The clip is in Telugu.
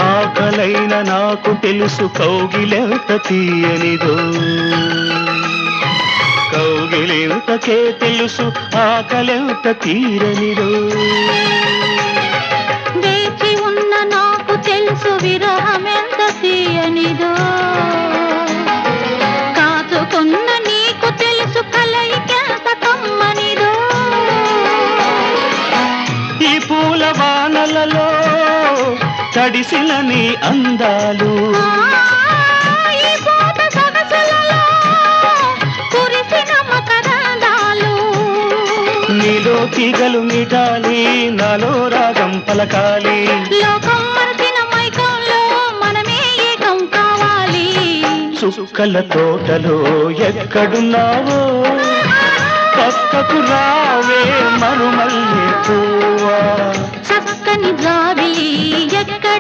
ఆకలైన నాకు తెలుసు కౌగిలెంత తీయనిదో, కౌగిలింతకే తెలుసు ఆకలెంత తీరనిదో. వేచి ఉన్న నాకు తెలుసు విరహమెంత తీయనిదో, కాచుకున్న నీకు తెలుసు కలయికెంత కమ్మనిదో. ఈ పూల వానలలో తడిసిన నీ అందాలు, ఈ పూట సొగసులలో కురిసిన మకరందాలు. నీలో తీగలు మీటాలి, నాలో రాగం పలకాలి. లోకం మరచిన మైకంలో మనమే ఏకం కావాలి. చుక్కల తోటలో ఎక్కడున్నావో పక్కకు రావే మరుమల్లె పువ్వా. చక్కని జాబిలి